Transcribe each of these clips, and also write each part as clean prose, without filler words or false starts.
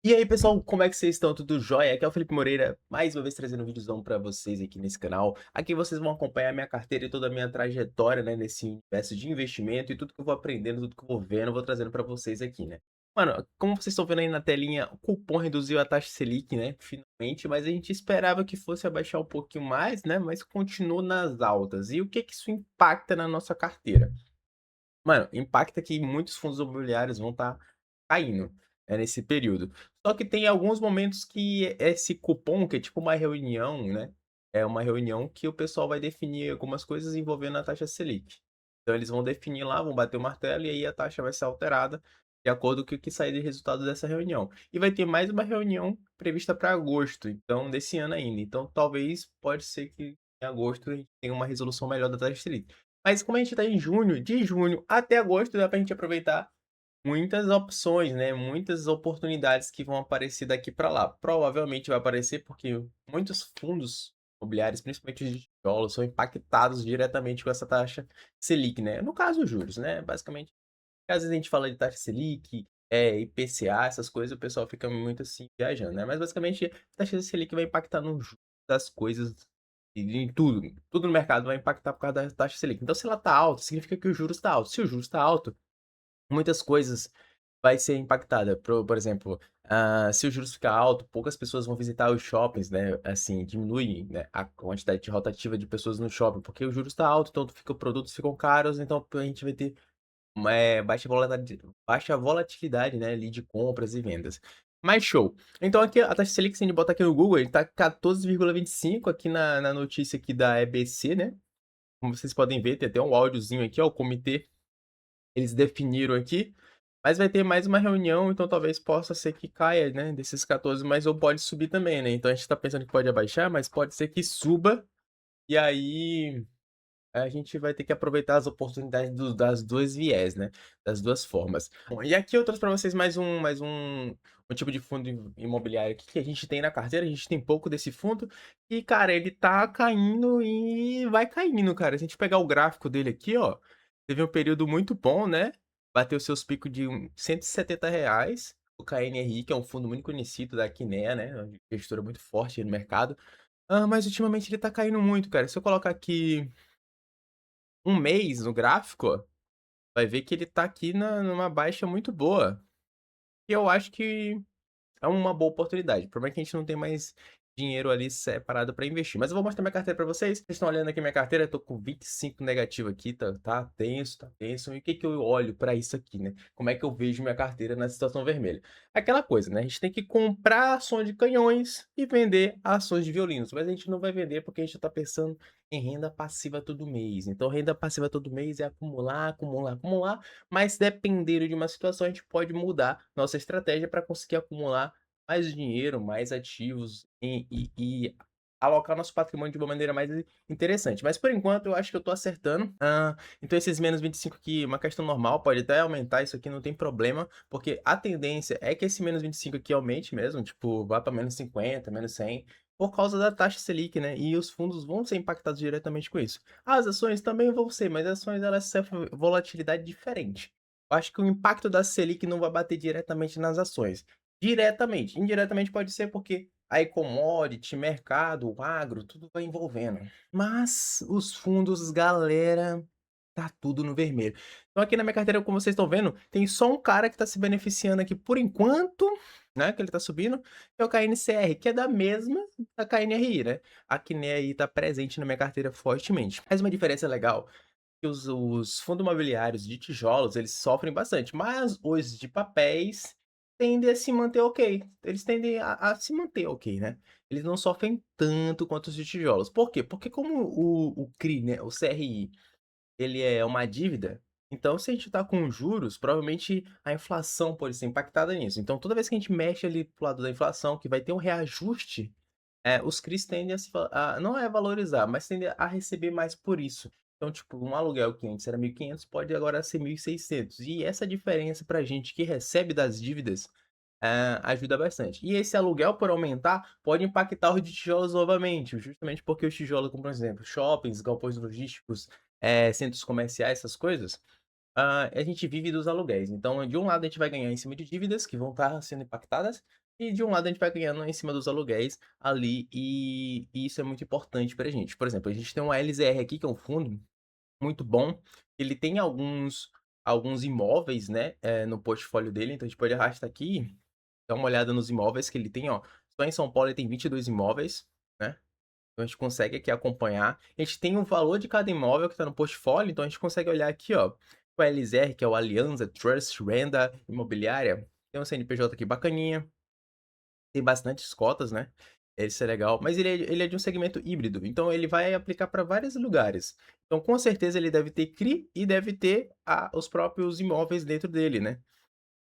E aí, pessoal, como é que vocês estão? Tudo jóia? Aqui é o Felipe Moreira, mais uma vez trazendo um videozão pra vocês aqui nesse canal. Aqui vocês vão acompanhar minha carteira e toda a minha trajetória, né, nesse universo de investimento e tudo que eu vou aprendendo, tudo que eu vou vendo, eu vou trazendo pra vocês aqui, né. Mano, como vocês estão vendo aí na telinha, o cupom reduziu a taxa Selic, né, finalmente, mas a gente esperava que fosse abaixar um pouquinho mais, né, mas continua nas altas. E o que que isso impacta na nossa carteira? Mano, impacta que muitos fundos imobiliários vão estar caindo, nesse período. Só que tem alguns momentos que esse cupom, que é tipo uma reunião, né, é uma reunião que o pessoal vai definir algumas coisas envolvendo a taxa Selic. Então eles vão definir lá, vão bater o martelo e aí a taxa vai ser alterada de acordo com o que sair de resultado dessa reunião. E vai ter mais uma reunião prevista para agosto, então desse ano ainda. Então talvez pode ser que em agosto a gente tenha uma resolução melhor da taxa Selic. Mas como a gente está em junho, de junho até agosto dá para a gente aproveitar muitas opções, né, muitas oportunidades que vão aparecer daqui para lá. Provavelmente vai aparecer porque muitos fundos imobiliários, principalmente os de tijolos, são impactados diretamente com essa taxa Selic, né. No caso, os juros, né, basicamente, às vezes a gente fala de taxa Selic, IPCA, essas coisas, o pessoal fica muito assim viajando, né, mas basicamente a taxa Selic vai impactar no juros das coisas e em tudo, tudo no mercado vai impactar por causa da taxa Selic. Então se ela está alta, significa que o juros está alto. Se o juros está alto, muitas coisas vai ser impactada. Por exemplo, se o juros ficar alto, poucas pessoas vão visitar os shoppings, né, assim, diminui, né, a quantidade de rotativa de pessoas no shopping, porque o juros está alto, então fica produtos ficam caros, então a gente vai ter baixa volatilidade, né, ali de compras e vendas. Mas show. Então aqui a taxa Selic, se a gente botar aqui no Google, ele tá 14,25 aqui na notícia aqui da EBC, né. Como vocês podem ver, tem até um áudiozinho aqui, ó, o comitê, eles definiram aqui, mas vai ter mais uma reunião, então talvez possa ser que caia, né, desses 14, mas ou pode subir também, né. Então a gente tá pensando que pode abaixar, mas pode ser que suba, e aí a gente vai ter que aproveitar as oportunidades das 2 viés, né, das 2 formas. Bom, e aqui eu trouxe para vocês mais um tipo de fundo imobiliário aqui que a gente tem na carteira, a gente tem pouco desse fundo, e cara, ele tá caindo e vai caindo, cara. Se a gente pegar o gráfico dele aqui, ó, teve um período muito bom, né, bateu seus picos de R$ 170, o KNRI, que é um fundo muito conhecido da Kinea, né, uma gestora muito forte no mercado. Mas ultimamente ele tá caindo muito, cara. Se eu colocar aqui um mês no gráfico, vai ver que ele tá aqui numa baixa muito boa, e eu acho que é uma boa oportunidade. O problema é que a gente não tem mais dinheiro ali separado para investir. Mas eu vou mostrar minha carteira para vocês. Vocês estão olhando aqui minha carteira, eu tô com 25 negativo aqui, tá tenso, tá tenso. E o que que eu olho para isso aqui, né? Como é que eu vejo minha carteira na situação vermelha? Aquela coisa, né? A gente tem que comprar ações de canhões e vender ações de violinos. Mas a gente não vai vender porque a gente tá pensando em renda passiva todo mês. Então, renda passiva todo mês é acumular, acumular, acumular. Mas dependendo de uma situação, a gente pode mudar nossa estratégia para conseguir acumular mais dinheiro, mais ativos e alocar nosso patrimônio de uma maneira mais interessante. Mas por enquanto eu acho que eu tô acertando. Então esses menos 25 aqui, uma questão normal, pode até aumentar isso aqui, não tem problema, porque a tendência é que esse menos 25 aqui aumente mesmo, tipo, vá para menos 50, menos 100, por causa da taxa Selic, né? E os fundos vão ser impactados diretamente com isso. As ações também vão ser, mas as ações elas sofrem volatilidade diferente. Eu acho que o impacto da Selic não vai bater diretamente nas ações. Diretamente. Indiretamente pode ser porque aí commodity, mercado, o agro, tudo vai envolvendo. Mas os fundos, galera, tá tudo no vermelho. Então aqui na minha carteira, como vocês estão vendo, tem só um cara que tá se beneficiando aqui por enquanto, né, que ele tá subindo, que é o KNCR, que é da mesma da KNRI, né. A KNRI tá presente na minha carteira fortemente. Mas uma diferença legal que os fundos imobiliários de tijolos, eles sofrem bastante, mas os de papéis tendem a se manter ok. Eles tendem a se manter ok, né. Eles não sofrem tanto quanto os de tijolos. Por quê? Porque como o CRI, né, o CRI, ele é uma dívida, então se a gente tá com juros, provavelmente a inflação pode ser impactada nisso. Então toda vez que a gente mexe ali para o lado da inflação, que vai ter um reajuste, os CRIs tendem a não é valorizar, mas tendem a receber mais por isso. Então, tipo, um aluguel que antes era 1.500 pode agora ser 1.600. E essa diferença pra gente que recebe das dívidas, ajuda bastante. E esse aluguel, por aumentar, pode impactar os de tijolos novamente, justamente porque os tijolos, como por exemplo, shoppings, galpões logísticos, centros comerciais, essas coisas, A gente vive dos aluguéis. Então, de um lado a gente vai ganhar em cima de dívidas que vão estar sendo impactadas, e de um lado a gente vai ganhando em cima dos aluguéis ali, e isso é muito importante pra gente. Por exemplo, a gente tem um LZR aqui, que é um fundo muito bom, ele tem alguns imóveis, né, no portfólio dele, então a gente pode arrastar aqui, dar uma olhada nos imóveis que ele tem, ó. Só em São Paulo ele tem 22 imóveis, né. Então a gente consegue aqui acompanhar. A gente tem o valor de cada imóvel que está no portfólio, então a gente consegue olhar aqui, ó, o LZR, que é o Alianza Trust Renda Imobiliária, tem um CNPJ aqui bacaninha, tem bastantes cotas, né, isso é legal, mas ele é de um segmento híbrido, então ele vai aplicar para vários lugares. Então com certeza ele deve ter CRI e deve ter os próprios imóveis dentro dele, né.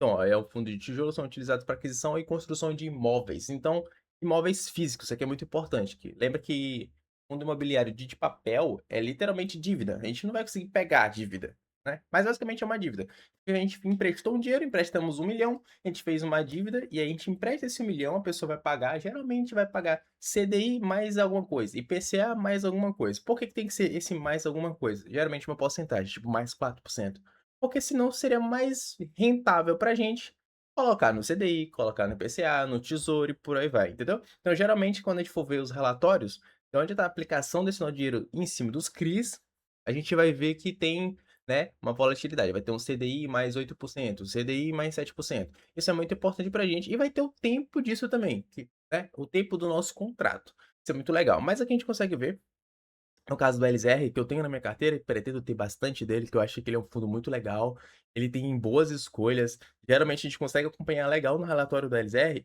Então, ó, é o fundo de tijolo, são utilizados para aquisição e construção de imóveis. Então, imóveis físicos, isso aqui é muito importante. Lembra que fundo imobiliário de papel é literalmente dívida. A gente não vai conseguir pegar a dívida, né? Mas basicamente é uma dívida. A gente emprestou um dinheiro, emprestamos 1 milhão, a gente fez uma dívida e a gente empresta esse 1 milhão, a pessoa vai pagar, geralmente vai pagar CDI mais alguma coisa, IPCA mais alguma coisa. Por que que tem que ser esse mais alguma coisa? Geralmente uma porcentagem, tipo mais 4%. Porque senão seria mais rentável pra gente colocar no CDI, colocar no IPCA, no Tesouro e por aí vai, entendeu? Então, geralmente, quando a gente for ver os relatórios, de onde está a aplicação desse nosso dinheiro em cima dos CRIs, a gente vai ver que tem, né, uma volatilidade. Vai ter um CDI mais 8%, CDI mais 7%. Isso é muito importante pra gente. E vai ter o tempo disso também, né, o tempo do nosso contrato. Isso é muito legal. Mas aqui a gente consegue ver no caso do LZR, que eu tenho na minha carteira e pretendo ter bastante dele, que eu acho que ele é um fundo muito legal, ele tem boas escolhas. Geralmente a gente consegue acompanhar legal no relatório do LZR,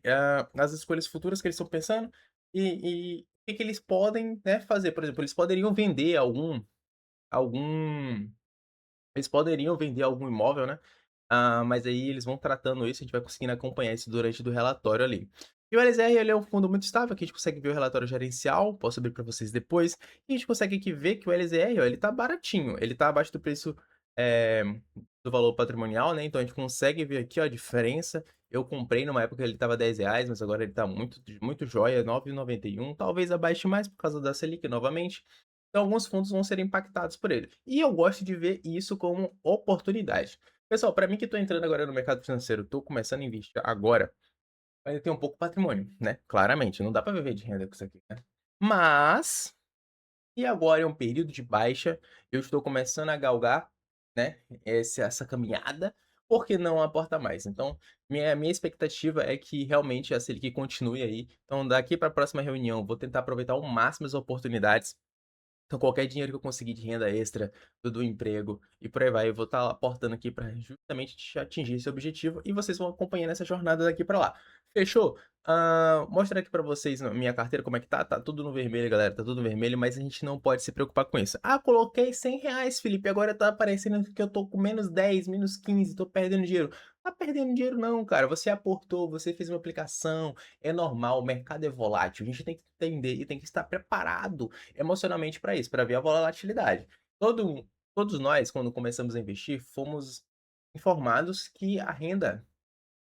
as escolhas futuras que eles estão pensando e o que que eles podem, né, fazer. Por exemplo, eles poderiam vender algum eles poderiam vender algum imóvel, né, mas aí eles vão tratando isso, a gente vai conseguindo acompanhar isso durante do relatório ali. E o LZR ele é um fundo muito estável, que a gente consegue ver o relatório gerencial, posso abrir para vocês depois, e a gente consegue aqui ver que o LZR, ó, ele tá baratinho, ele tá abaixo do preço, eh, do valor patrimonial, né, então a gente consegue ver aqui, ó, a diferença. Eu comprei numa época ele estava R$ 10, mas agora ele tá muito jóia, 9,91, talvez abaixe mais por causa da Selic novamente. Então alguns fundos vão ser impactados por ele. E eu gosto de ver isso como oportunidade. Pessoal, para mim que tô entrando agora no mercado financeiro, tô começando a investir agora, ainda tem um pouco patrimônio, né, claramente, não dá para viver de renda com isso aqui, né. Mas, e agora é um período de baixa, eu estou começando a galgar, né, essa caminhada, por que não aportar mais? Então, minha expectativa é que realmente a Selic continue aí, então daqui para a próxima reunião, vou tentar aproveitar ao máximo as oportunidades, então qualquer dinheiro que eu conseguir de renda extra, do emprego e por aí vai, eu vou estar aportando aqui para justamente atingir esse objetivo e vocês vão acompanhando essa jornada daqui para lá. Fechou? Mostrar aqui para vocês na minha carteira como é que tá. Tá tudo no vermelho, galera. Tá tudo no vermelho, mas a gente não pode se preocupar com isso. Ah, coloquei R$ 100, Felipe. Agora tá aparecendo que eu tô com -10, -15, tô perdendo dinheiro. Tá perdendo dinheiro não, cara. Você aportou, você fez uma aplicação. É normal, o mercado é volátil. A gente tem que entender e tem que estar preparado emocionalmente para isso, para ver a volatilidade. Todos nós, quando começamos a investir, fomos informados que a renda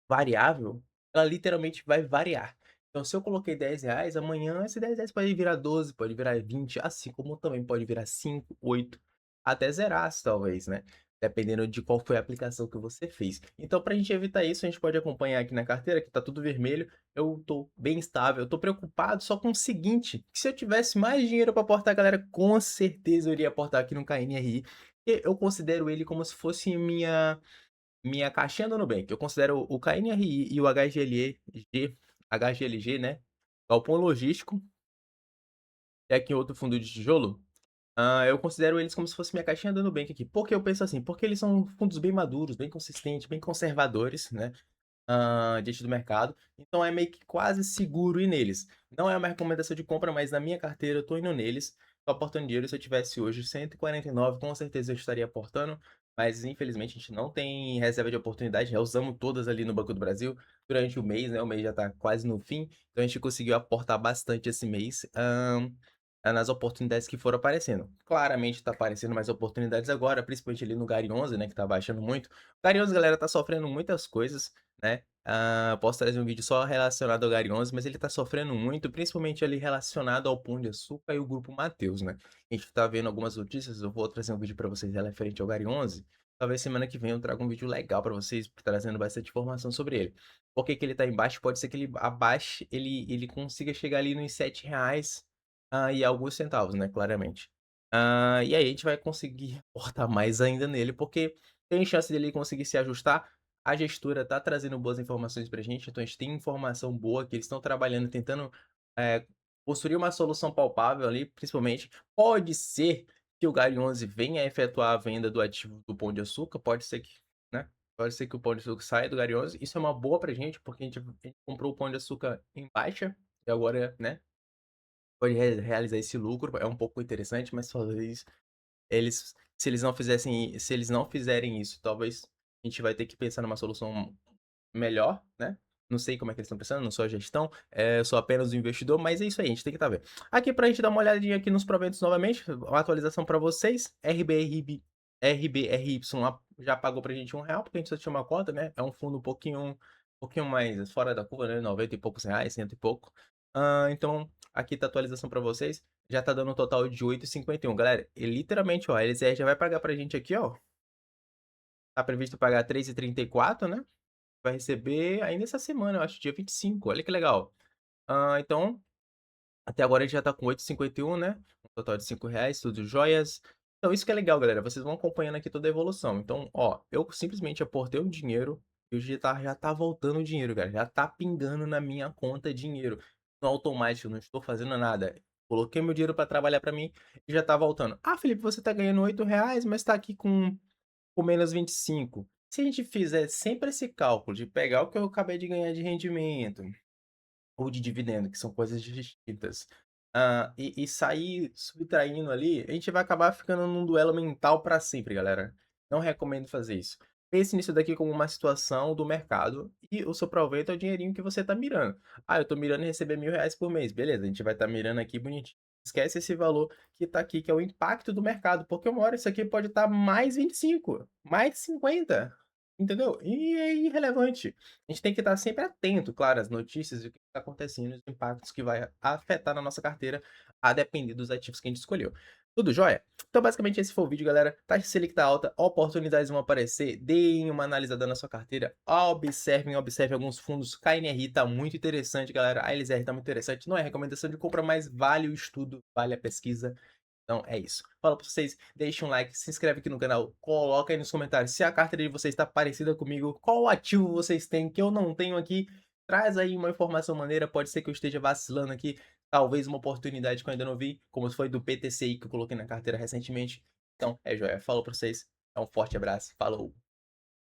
variável, ela literalmente vai variar. Então, se eu coloquei R$ 10, amanhã esse R$ 10 pode virar 12, pode virar 20, assim como também pode virar 5, 8, até zerar, talvez, né? Dependendo de qual foi a aplicação que você fez. Então, para a gente evitar isso, a gente pode acompanhar aqui na carteira, que está tudo vermelho. Eu tô bem estável, eu tô preocupado só com o seguinte: que se eu tivesse mais dinheiro para aportar, galera, com certeza eu iria aportar aqui no KNRI. E eu considero ele como se fosse minha caixinha do Nubank. Eu considero o KNRI e o HGLG, né, galpão logístico, é aqui outro fundo de tijolo, eu considero eles como se fosse minha caixinha do Nubank aqui. Por que eu penso assim? Porque eles são fundos bem maduros, bem consistentes, bem conservadores, né, diante do mercado, então é meio que quase seguro ir neles. Não é uma recomendação de compra, mas na minha carteira eu tô indo neles, tô aportando dinheiro. Se eu tivesse hoje 149, com certeza eu estaria aportando, mas infelizmente a gente não tem reserva de oportunidade, já usamos todas ali no Banco do Brasil durante o mês, né, o mês já tá quase no fim, então a gente conseguiu aportar bastante esse mês, nas oportunidades que foram aparecendo. Claramente tá aparecendo mais oportunidades agora, principalmente ali no Gari 11, né, que tá baixando muito. O Gari 11, galera, tá sofrendo muitas coisas, né, posso trazer um vídeo só relacionado ao Gary 11, mas ele tá sofrendo muito, principalmente ali relacionado ao Pão de Açúcar e o Grupo Mateus, né. A gente tá vendo algumas notícias, eu vou trazer um vídeo para vocês referente ao Gary 11, talvez semana que vem eu traga um vídeo legal pra vocês, trazendo bastante informação sobre ele. Por que que ele tá embaixo? Pode ser que ele abaixe, ele consiga chegar ali nos R$ 7, e alguns centavos, né, claramente. E aí a gente vai conseguir aportar mais ainda nele, porque tem chance dele conseguir se ajustar. A gestora tá trazendo boas informações pra gente, então a gente tem informação boa que eles estão trabalhando, tentando, eh, construir uma solução palpável ali, principalmente. Pode ser que o Galho 11 venha a efetuar a venda do ativo do Pão de Açúcar, pode ser que, né, pode ser que o Pão de Açúcar saia do Galho 11, isso é uma boa pra gente, porque a gente comprou o Pão de Açúcar em baixa, e agora, né, pode realizar esse lucro, é um pouco interessante, mas talvez eles se eles não fizerem isso, talvez a gente vai ter que pensar numa solução melhor, né. Não sei como é que eles estão pensando, não sou a gestão, sou apenas o investidor, mas é isso aí, a gente tem que estar vendo. Aqui pra gente dar uma olhadinha aqui nos proventos novamente, uma atualização pra vocês, RBRY já pagou pra gente R$ 1, porque a gente só tinha uma cota, né, é um fundo um pouquinho mais fora da curva, né, 90 e poucos reais, cento e pouco. Então, aqui tá a atualização pra vocês, já tá dando um total de 8,51. Galera, e literalmente, ó, a LCR já vai pagar pra gente aqui, ó, tá previsto pagar 3,34, né, vai receber ainda essa semana, eu acho, dia 25, olha que legal. Então, até agora a gente já tá com 8,51, né, um total de R$ 5, tudo joias. Então isso que é legal, galera, vocês vão acompanhando aqui toda a evolução. Então, ó, eu simplesmente aportei um dinheiro e já tá voltando o dinheiro, cara, já tá pingando na minha conta dinheiro, no automático, não estou fazendo nada. Coloquei meu dinheiro pra trabalhar pra mim e já tá voltando. "Ah, Felipe, você tá ganhando R$ 8, mas tá aqui com menos 25". Se a gente fizer sempre esse cálculo de pegar o que eu acabei de ganhar de rendimento ou de dividendo, que são coisas distintas, e sair subtraindo ali, a gente vai acabar ficando num duelo mental para sempre, galera. Não recomendo fazer isso. Pense nisso daqui como uma situação do mercado e o seu proveito é o dinheirinho que você tá mirando. "Ah, eu tô mirando em receber R$ 1.000 por mês", beleza, a gente vai estar mirando aqui bonitinho. Esquece esse valor que tá aqui, que é o impacto do mercado, porque uma hora isso aqui pode estar mais 25, mais 50, entendeu? E é irrelevante. A gente tem que estar sempre atento, claro, às notícias e o que está acontecendo, os impactos que vai afetar na nossa carteira, a depender dos ativos que a gente escolheu. Tudo jóia? Então, basicamente, esse foi o vídeo, galera. Taxa Selic tá alta, oportunidades vão aparecer, deem uma analisada na sua carteira, observem alguns fundos. KNRI tá muito interessante, galera. A LZR tá muito interessante. Não é recomendação de compra, mas vale o estudo, vale a pesquisa. Então é isso. Falo pra vocês, deixa um like, se inscreve aqui no canal, coloca aí nos comentários se a carteira de vocês está parecida comigo, qual ativo vocês têm que eu não tenho aqui. Traz aí uma informação maneira, pode ser que eu esteja vacilando aqui, talvez uma oportunidade que eu ainda não vi, como foi do PTCI que eu coloquei na carteira recentemente. Então é joia. Falou pra vocês, um forte abraço, falou!